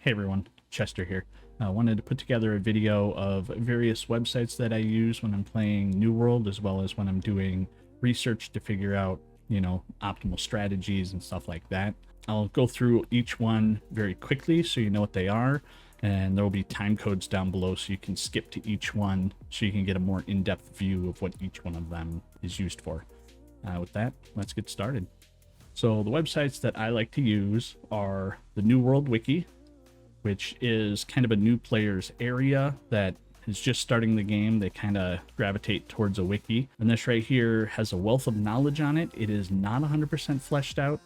Hey everyone, Chester here. I wanted to put together a video of various websites that I use when I'm playing New World, as well as when I'm doing research to figure out, optimal strategies and stuff like that. I'll go through each one very quickly so you know what they are, and there will be time codes down below so you can skip to each one so you can get a more in-depth view of what each one of them is used for. With that, let's get started. So the websites that I like to use are the New World Wiki, which is kind of a new player's area that is just starting the game. They kind of gravitate towards a wiki. And this right here has a wealth of knowledge on it. It is not 100% fleshed out.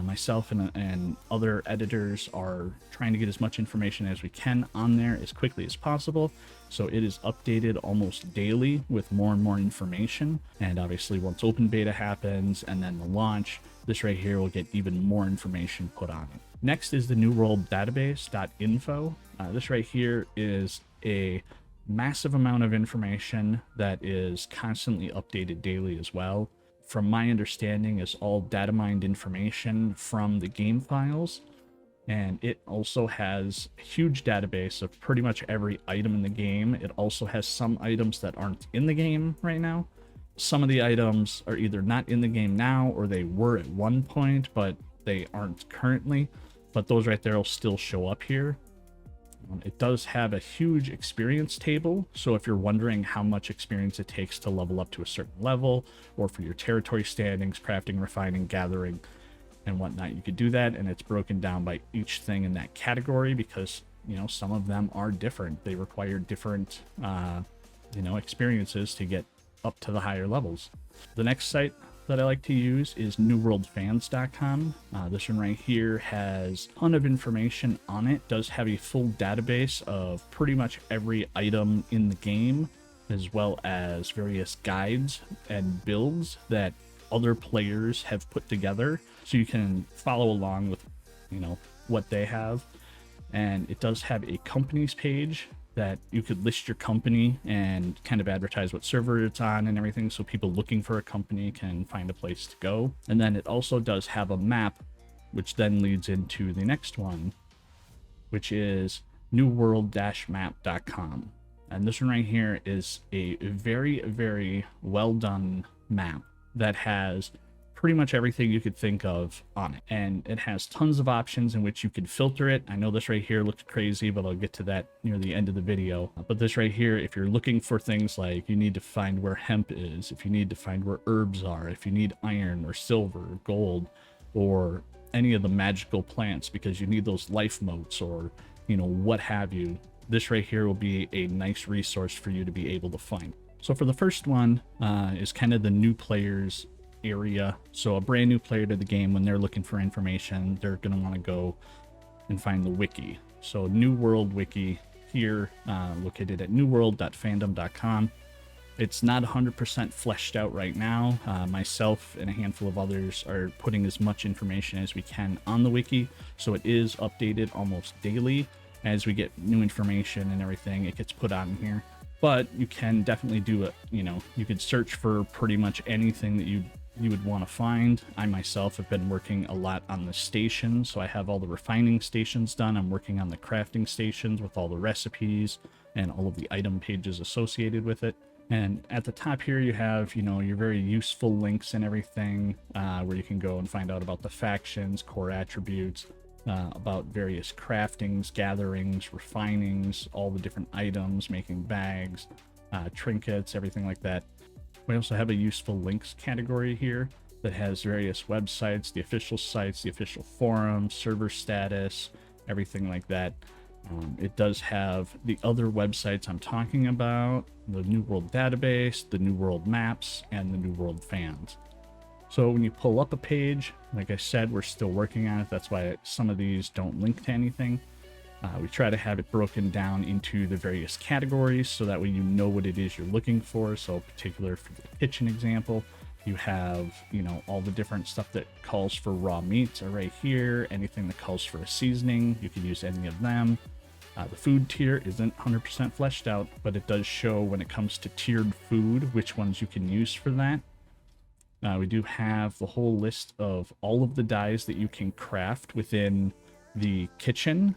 Myself and other editors are trying to get as much information as we can on there as quickly as possible. So it is updated almost daily with more and more information. And obviously once open beta happens and then the launch, this right here will get even more information put on it. Next is the New World Database.info. This right here is a massive amount of information that is constantly updated daily as well. From my understanding, is all data mined information from the game files, and it also has a huge database of pretty much every item in the game. It also has some items that aren't in the game right now. Some of the items are either not in the game now, or they were at one point but they aren't currently, but those right there will still show up here. It does have a huge experience table, so if you're wondering how much experience it takes to level up to a certain level, or for your territory standings, crafting, refining, gathering, and whatnot, you could do that, and it's broken down by each thing in that category because, some of them are different. They require different, experiences to get up to the higher levels. The next site that I like to use is newworldfans.com. This one right here has a ton of information on it. It does have a full database of pretty much every item in the game, as well as various guides and builds that other players have put together, so you can follow along with what they have. And it does have a companies page that you could list your company and kind of advertise what server it's on and everything, so people looking for a company can find a place to go. And then it also does have a map, which then leads into the next one, which is newworld-map.com. And this one right here is a very, very well done map that has pretty much everything you could think of on it, and it has tons of options in which you can filter it. I know this right here looks crazy, but I'll get to that near the end of the video. But this right here, if you're looking for things like you need to find where hemp is, if you need to find where herbs are, if you need iron or silver or gold, or any of the magical plants because you need those life motes, or what have you, this right here will be a nice resource for you to be able to find. So for the first one is kind of the new players area. So a brand new player to the game, when they're looking for information, they're going to want to go and find the wiki. So New World Wiki here, located at newworld.fandom.com. It's not 100% fleshed out right now. Myself and a handful of others are putting as much information as we can on the wiki, so it is updated almost daily. As we get new information and everything, it gets put on here. But you can definitely do it. You could search for pretty much anything that you would want to find. I myself have been working a lot on the stations, so I have all the refining stations done. I'm working on the crafting stations with all the recipes and all of the item pages associated with it. And at the top here you have, your very useful links and everything, where you can go and find out about the factions, core attributes, about various craftings, gatherings, refinings, all the different items, making bags, trinkets, everything like that. We also have a useful links category here that has various websites, the official sites, the official forums, server status, everything like that. It does have the other websites I'm talking about, the New World Database, the New World Maps, and the New World Fans. So when you pull up a page, like I said, we're still working on it. That's why some of these don't link to anything. We try to have it broken down into the various categories so that way you know what it is you're looking for. So particular for the kitchen example, you have, all the different stuff that calls for raw meats are right here. Anything that calls for a seasoning, you could use any of them. The food tier isn't 100% fleshed out, but it does show when it comes to tiered food, which ones you can use for that. We do have the whole list of all of the dyes that you can craft within the kitchen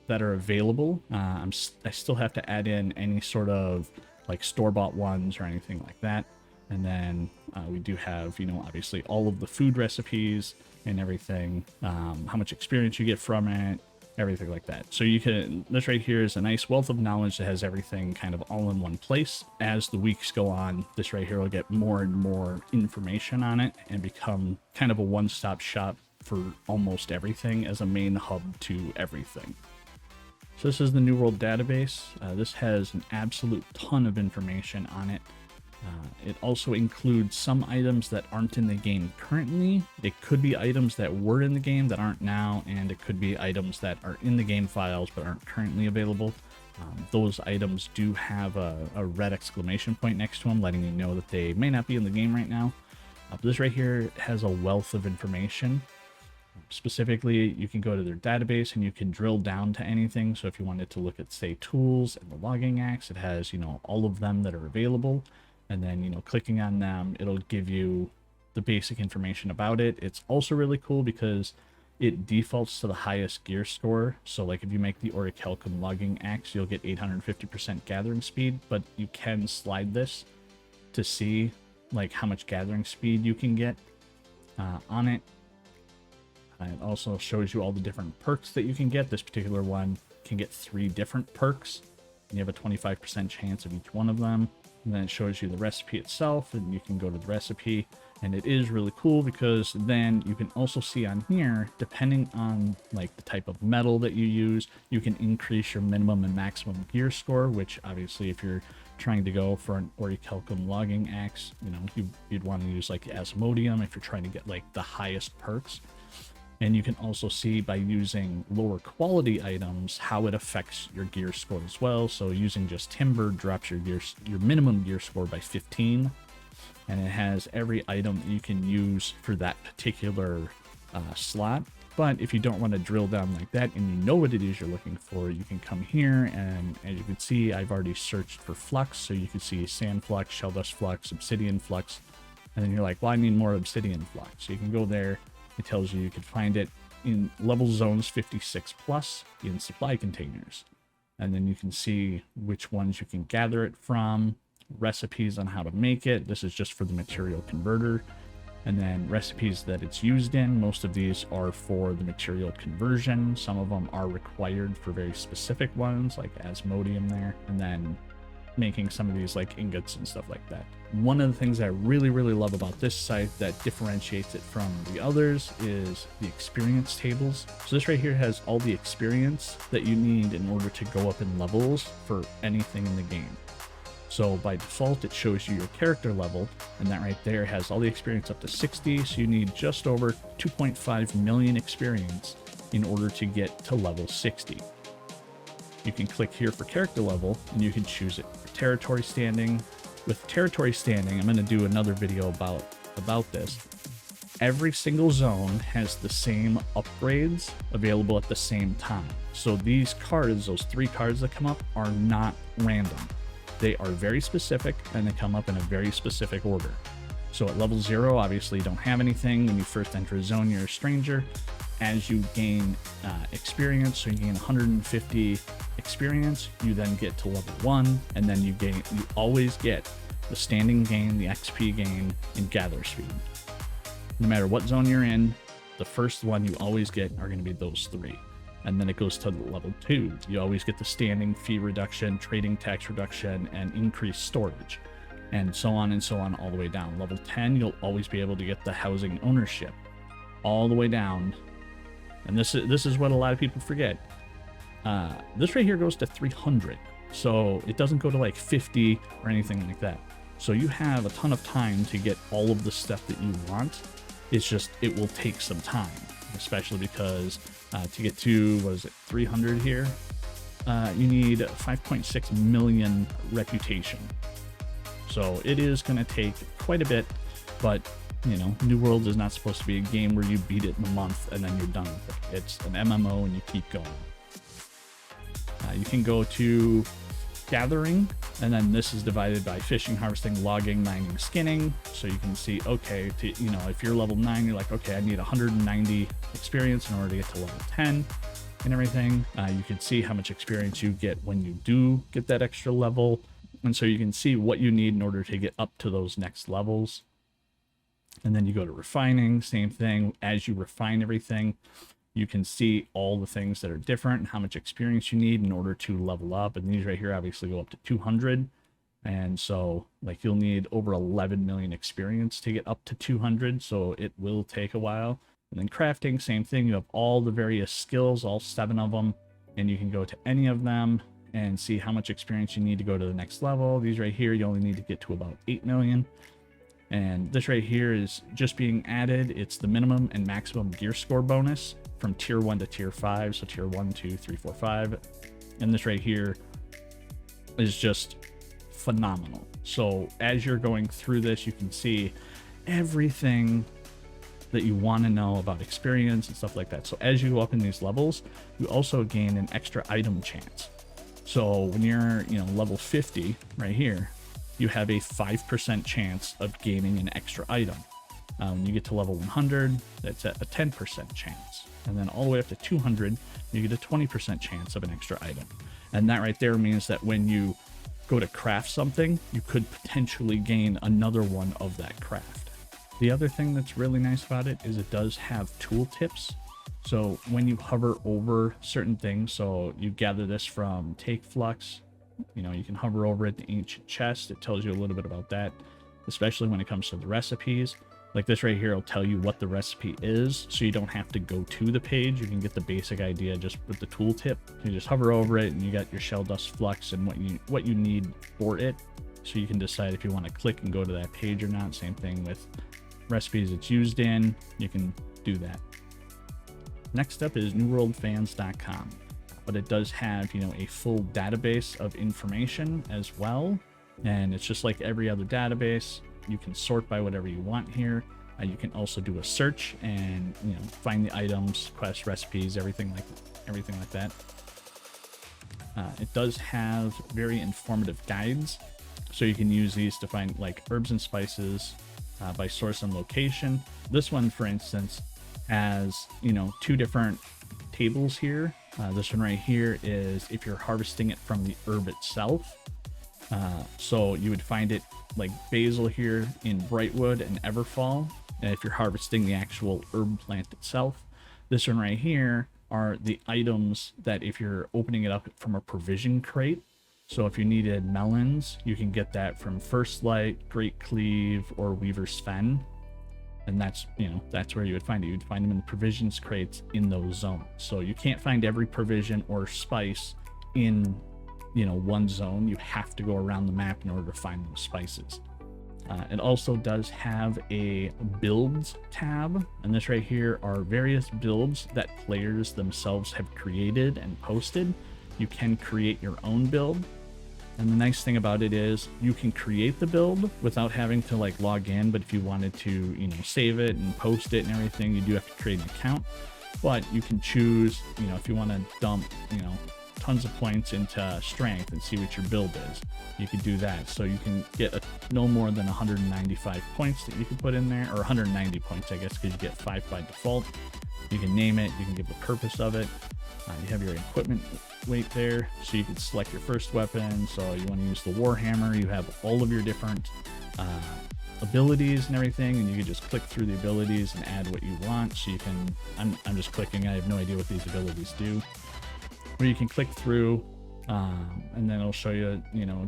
that are available. I still have to add in any sort of like store-bought ones or anything like that. And then we do have, you know, obviously all of the food recipes and everything, how much experience you get from it, everything like that. So you can, this right here is a nice wealth of knowledge that has everything kind of all in one place. As the weeks go on, this right here will get more and more information on it and become kind of a one-stop shop for almost everything as a main hub to everything. So this is the New World database. This has an absolute ton of information on it. It also includes some items that aren't in the game currently. It could be items that were in the game that aren't now, and it could be items that are in the game files but aren't currently available. Those items do have a red exclamation point next to them, letting you know that they may not be in the game right now. But this right here has a wealth of information. Specifically, you can go to their database and you can drill down to anything. So if you wanted to look at, say, tools and the logging axe, it has, you know, all of them that are available. And then, you know, clicking on them, it'll give you the basic information about it. It's also really cool because it defaults to the highest gear score. So like if you make the orichalcum logging axe, you'll get 850% gathering speed, but you can slide this to see like how much gathering speed you can get on it. It also shows you all the different perks that you can get. This particular one can get 3 different perks, and you have a 25% chance of each one of them. And then it shows you the recipe itself, and you can go to the recipe. And it is really cool because then you can also see on here, depending on like the type of metal that you use, you can increase your minimum and maximum gear score, which obviously if you're trying to go for an orichalcum logging axe, you know, you'd want to use like asmodium if you're trying to get like the highest perks. And you can also see by using lower quality items how it affects your gear score as well. So using just timber drops your minimum gear score by 15, and it has every item that you can use for that particular slot. But if you don't want to drill down like that and you know what it is you're looking for, you can come here, and as you can see, I've already searched for flux. So you can see sand flux, shell dust flux, obsidian flux, and then you're like, well, I need more obsidian flux. So you can go there. It tells you can find it in level zones 56 plus in supply containers. And then you can see which ones you can gather it from, recipes on how to make it. This is just for the material converter. And then recipes that it's used in. Most of these are for the material conversion. Some of them are required for very specific ones like asmodium there. And then making some of these like ingots and stuff like that. One of the things I really love about this site that differentiates it from the others is the experience tables. So this right here has all the experience that you need in order to go up in levels for anything in the game. So by default, it shows you your character level, and that right there has all the experience up to 60. So you need just over 2.5 million experience in order to get to level 60. You can click here for character level, and you can choose it for territory standing. With territory standing, I'm going to do another video about this. Every single zone has the same upgrades available at the same time. So these cards, those 3 cards that come up, are not random. They are very specific, and they come up in a very specific order. So at level 0, obviously you don't have anything. When you first enter a zone, you're a stranger. As you gain experience, so you gain 150 experience, you then get to level 1, and then you always get the standing gain, the XP gain, and gather speed. No matter what zone you're in, the first one you always get are going to be those 3. And then it goes to level 2. You always get the standing fee reduction, trading tax reduction, and increased storage, and so on all the way down. Level 10, you'll always be able to get the housing ownership all the way down. And this is what a lot of people forget. This right here goes to 300. So it doesn't go to like 50 or anything like that. So you have a ton of time to get all of the stuff that you want. It's just, it will take some time, especially because to get to, what is it, 300 here, you need 5.6 million reputation. So it is going to take quite a bit, but you know, New World is not supposed to be a game where you beat it in a month and then you're done with it. It's an MMO and you keep going. You can go to gathering, and then this is divided by fishing, harvesting, logging, mining, skinning. So you can see, okay, you know, if you're level 9, you're like, okay, I need 190 experience in order to get to level 10. and everything. You can see how much experience you get when you do get that extra level. And so you can see what you need in order to get up to those next levels. And then you go to refining, same thing. As you refine everything, you can see all the things that are different and how much experience you need in order to level up. And these right here obviously go up to 200. And so like you'll need over 11 million experience to get up to 200. So it will take a while. And then crafting, same thing. You have all the various skills, all 7 of them, and you can go to any of them and see how much experience you need to go to the next level. These right here, you only need to get to about 8 million. And this right here is just being added. It's the minimum and maximum gear score bonus from tier 1 to tier 5. So tier 1, 2, 3, 4, 5. And this right here is just phenomenal. So as you're going through this, you can see everything that you want to know about experience and stuff like that. So as you go up in these levels, you also gain an extra item chance. So when you're, level 50 right here, you have a 5% chance of gaining an extra item. When you get to level 100, that's at a 10% chance. And then all the way up to 200, you get a 20% chance of an extra item. And that right there means that when you go to craft something, you could potentially gain another one of that craft. The other thing that's really nice about it is it does have tooltips. So when you hover over certain things, so you gather this from Take Flux, you can hover over it, the ancient chest. It tells you a little bit about that, especially when it comes to the recipes. Like this right here will tell you what the recipe is, so you don't have to go to the page. You can get the basic idea just with the tooltip. You just hover over it and you got your shell dust flux and what you need for it. So you can decide if you want to click and go to that page or not. Same thing with recipes it's used in. You can do that. Next up is newworldfans.com, but it does have, a full database of information as well. And it's just like every other database. You can sort by whatever you want here. You can also do a search and, find the items, quests, recipes, everything like that. It does have very informative guides. So you can use these to find like herbs and spices by source and location. This one, for instance, has, 2 different tables here. This one right here is if you're harvesting it from the herb itself. So you would find it like basil here in Brightwood and Everfall. And if you're harvesting the actual herb plant itself, this one right here are the items that if you're opening it up from a provision crate. So if you needed melons, you can get that from First Light, Great Cleave, or Weaver's Fen. And that's, that's where you would find it. You'd find them in the provisions crates in those zones. So you can't find every provision or spice in, one zone. You have to go around the map in order to find those spices. It also does have a builds tab. And this right here are various builds that players themselves have created and posted. You can create your own build. And the nice thing about it is you can create the build without having to log in. But if you wanted to, save it and post it and everything, you do have to create an account. But you can choose, if you want to dump, tons of points into strength and see what your build is, you can do that. So you can get no more than 195 points that you can put in there, or 190 points, I guess, because you get 5 by default. You can name it, you can give the purpose of it. You have your equipment weight there, so you can select your first weapon. So you want to use the Warhammer, you have all of your different abilities and everything, and you can just click through the abilities and add what you want. So you can, I'm just clicking, I have no idea what these abilities do. Or you can click through and then it'll show you,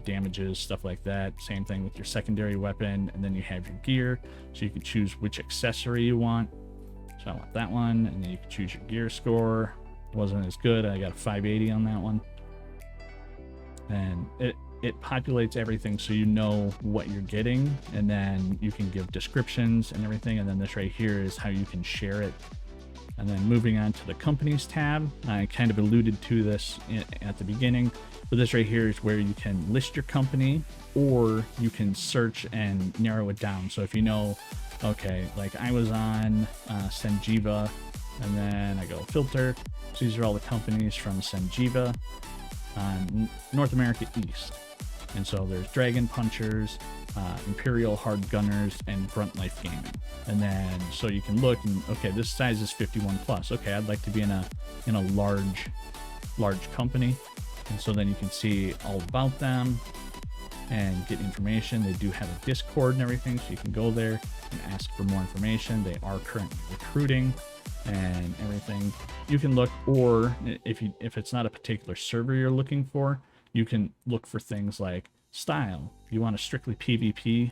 damages, stuff like that. Same thing with your secondary weapon, and then you have your gear, so you can choose which accessory you want. So I want that one, and then you can choose your gear score. Wasn't as good, I got a 580 on that one. And it populates everything so you know what you're getting, and then you can give descriptions and everything. And then this right here is how you can share it. And then moving on to the companies tab, I kind of alluded to this at the beginning, but this right here is where you can list your company, or you can search and narrow it down. So if okay, like I was on Senjiva, and then I go filter. So these are all the companies from Senjiva, North America East. And so there's Dragon Punchers, Imperial Hard Gunners, and Grunt Life Gaming. And then so you can look and okay, this size is 51 plus. Okay, I'd like to be in a large company. And so then you can see all about them and get information. They do have a Discord and everything, so you can go there and ask for more information. They are currently recruiting and everything. You can look, or if it's not a particular server you're looking for, you can look for things like style. You want a strictly PvP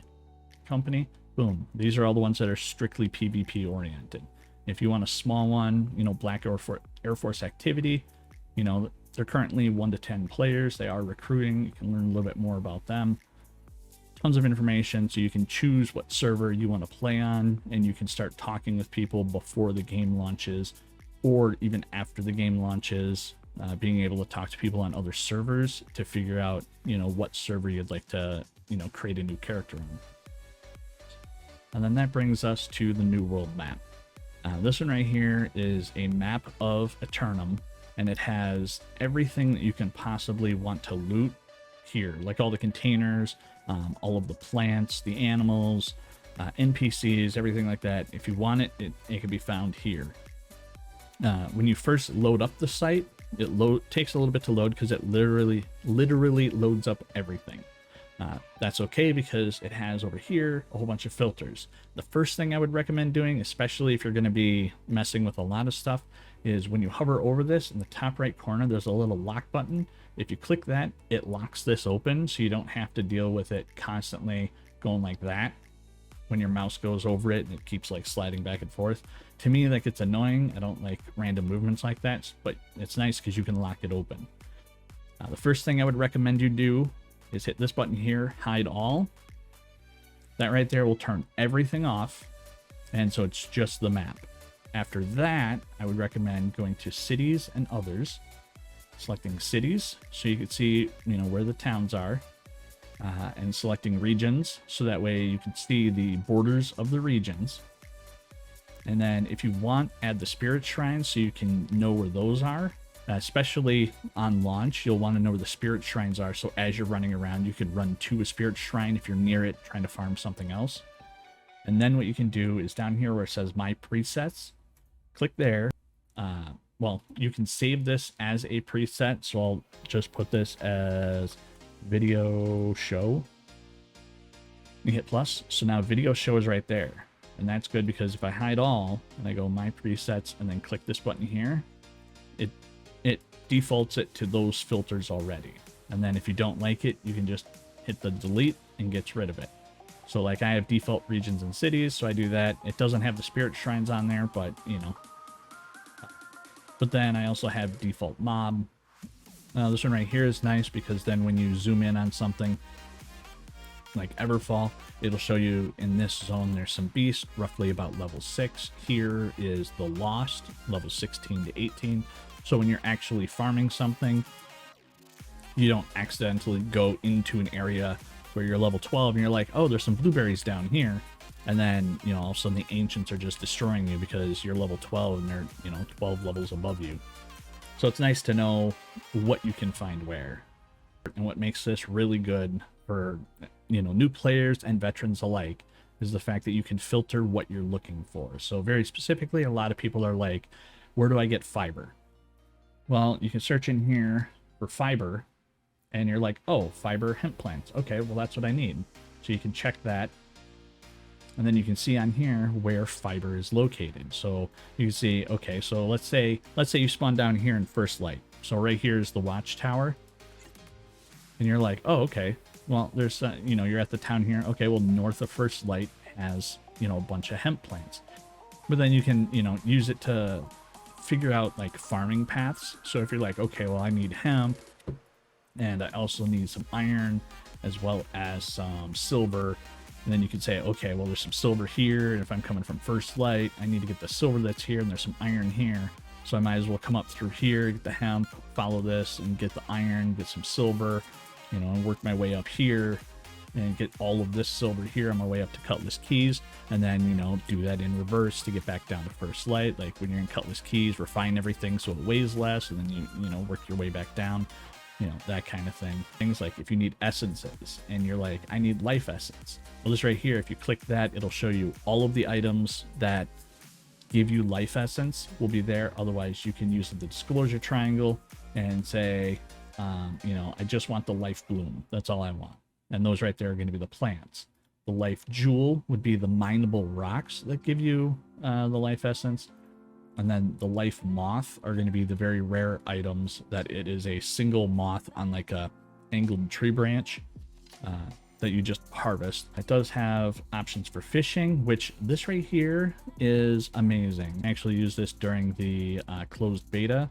company? Boom. These are all the ones that are strictly PvP oriented. If you want a small one, you know, Black Air Force Activity, you know, they're currently 1 to 10 players. They are recruiting. You can learn a little bit more about them. Tons of information, so you can choose what server you want to play on, and you can start talking with people before the game launches, or even after the game launches, being able to talk to people on other servers to figure out, you know, what server you'd like to, you know, create a new character on. And then that brings us to the New World map. This one right here is a map of Eternum, and it has everything that you can possibly want to loot here, like all the containers, all of the plants, the animals, NPCs, everything like that. If you want it, it can be found here. When you first load up the site, it takes a little bit to load because it literally loads up everything. That's okay because it has over here a whole bunch of filters. The first thing I would recommend doing, especially if you're going to be messing with a lot of stuff, is when you hover over this in the top right corner, there's a little lock button. If you click that, it locks this open, so you don't have to deal with it constantly going like that when your mouse goes over it and it keeps like sliding back and forth. To me, like, it's annoying. I don't like random movements like that, but it's nice because you can lock it open. The first thing I would recommend you do is hit this button here, hide all. That right there will turn everything off, and so it's just the map. After that, I would recommend going to cities and others, selecting cities so you can see, you know, where the towns are, and selecting regions so that way you can see the borders of the regions. And then if you want, add the spirit shrines so you can know where those are. Especially on launch, you'll want to know where the spirit shrines are, so as you're running around, you could run to a spirit shrine if you're near it trying to farm something else. And then what you can do is down here where it says My Presets, click there. Well, you can save this as a preset, so I'll just put this as Video Show. You hit plus, so now Video Show is right there. And that's good because if I hide all, and I go My Presets, and then click this button here, it defaults it to those filters already. And then if you don't like it, you can just hit the delete and gets rid of it. So like I have default regions and cities, so I do that. It doesn't have the spirit shrines on there, but you know. But then I also have default mob. This one right here is nice because then when you zoom in on something like Everfall, it'll show you in this zone there's some beasts roughly about level 6. Here is the Lost, level 16 to 18. So when you're actually farming something, you don't accidentally go into an area where you're level 12 and you're like, oh, there's some blueberries down here. And then, you know, all of a sudden the ancients are just destroying you because you're level 12 and they're, you know, 12 levels above you. So it's nice to know what you can find where. And what makes this really good for, you know, new players and veterans alike is the fact that you can filter what you're looking for. So very specifically, a lot of people are like, where do I get fiber? Well, you can search in here for fiber, and you're like, oh, fiber hemp plants. Okay, well, that's what I need. So you can check that, and then you can see on here where fiber is located. So you can see, okay, so let's say you spawn down here in First Light. So right here is the watchtower, and you're like, oh, okay, well, there's, you know, you're at the town here. Okay, well, north of First Light has, you know, a bunch of hemp plants. But then you can, you know, use it to figure out like farming paths. So if you're like, okay, well, I need hemp and I also need some iron as well as some silver, and then you could say, okay, well, there's some silver here, and if I'm coming from First Light, I need to get the silver that's here, and there's some iron here, so I might as well come up through here, get the hemp, follow this and get the iron, get some silver, you know, and work my way up here and get all of this silver here on my way up to Cutlass Keys, and then, you know, do that in reverse to get back down to First Light. Like when you're in Cutlass Keys, refine everything so it weighs less, and then you know, work your way back down. that kind of thing. Things like if you need essences and you're like, I need life essence. Well, this right here, if you click that, it'll show you all of the items that give you life essence will be there. Otherwise, you can use the disclosure triangle and say, I just want the life bloom. That's all I want. And those right there are going to be the plants. The life jewel would be the mineable rocks that give you the life essence. And then the life moth are going to be the very rare items that it is a single moth on like a angled tree branch that you just harvest. It does have options for fishing, which this right here is amazing. I actually used this during the closed beta.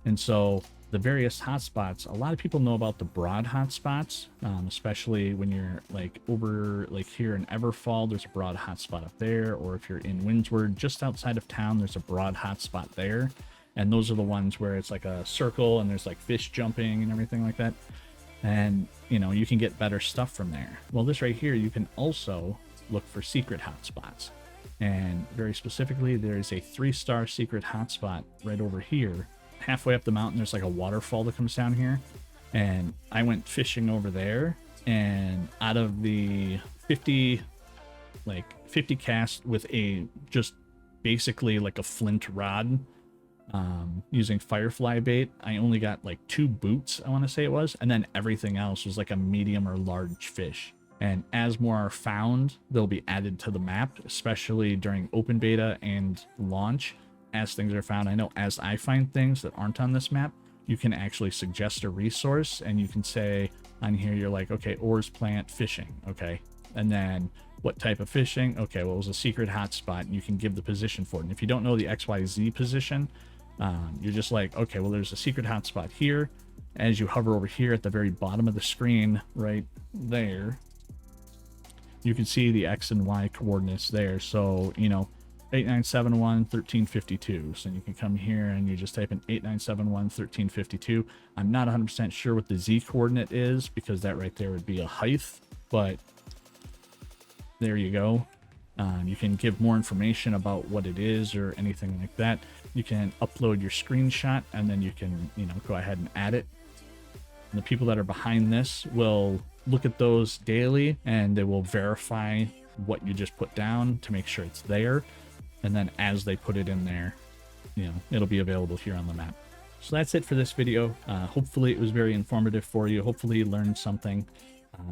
And so the various hotspots, a lot of people know about the broad hotspots, especially when you're like over like here in Everfall, there's a broad hotspot up there, or if you're in Windsward, just outside of town, there's a broad hotspot there. And those are the ones where it's like a circle and there's like fish jumping and everything like that. And you can get better stuff from there. Well, this right here, you can also look for secret hotspots. And very specifically, there's a 3-star secret hotspot right over here. Halfway up the mountain, there's like a waterfall that comes down here, and I went fishing over there, and out of the 50 casts with a just basically like a flint rod using firefly bait, I only got like 2 boots, I want to say it was, and then everything else was like a medium or large fish. And as more are found, they'll be added to the map, especially during open beta and launch. As things are found, I know as I find things that aren't on this map, you can actually suggest a resource, and you can say on here, you're like, okay, ores plant fishing, okay, and then what type of fishing, okay, well, it was a secret hotspot, and you can give the position for it. And if you don't know the XYZ position, you're just like, okay, well, there's a secret hotspot here. As you hover over here at the very bottom of the screen right there, you can see the X and Y coordinates there. So 8971 1352. So you can come here and you just type in 8971 1352. I'm not 100% sure what the Z coordinate is, because that right there would be a height, but there you go. You can give more information about what it is or anything like that. You can upload your screenshot, and then you can go ahead and add it. And the people that are behind this will look at those daily, and they will verify what you just put down to make sure it's there. And then as they put it in there, it'll be available here on the map. So that's it for this video. Hopefully it was very informative for you. Hopefully you learned something.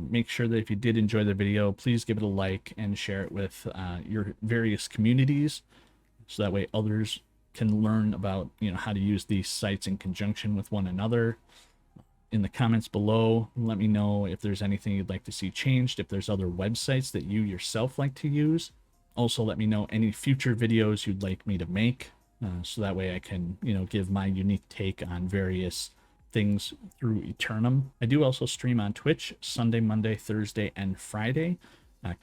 Make sure that if you did enjoy the video, please give it a like and share it with your various communities, so that way others can learn about how to use these sites in conjunction with one another. In the comments below, let me know if there's anything you'd like to see changed, if there's other websites that you yourself like to use. Also, let me know any future videos you'd like me to make, so that way I can, give my unique take on various things through Eternum. I do also stream on Twitch Sunday, Monday, Thursday, and Friday.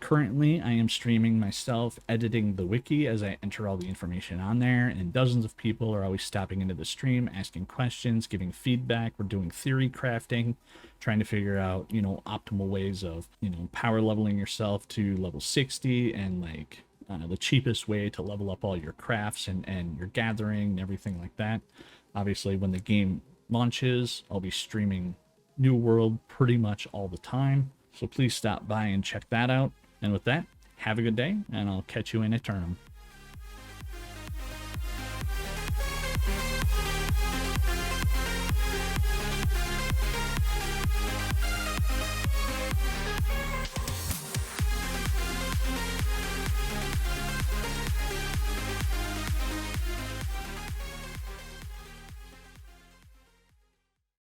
Currently, I am streaming myself editing the wiki as I enter all the information on there, and dozens of people are always stopping into the stream, asking questions, giving feedback. We're doing theory crafting, trying to figure out, optimal ways of, power leveling yourself to level 60, and like the cheapest way to level up all your crafts and your gathering and everything like that. Obviously, when the game launches, I'll be streaming New World pretty much all the time. So please stop by and check that out. And with that, have a good day, and I'll catch you in Eternum.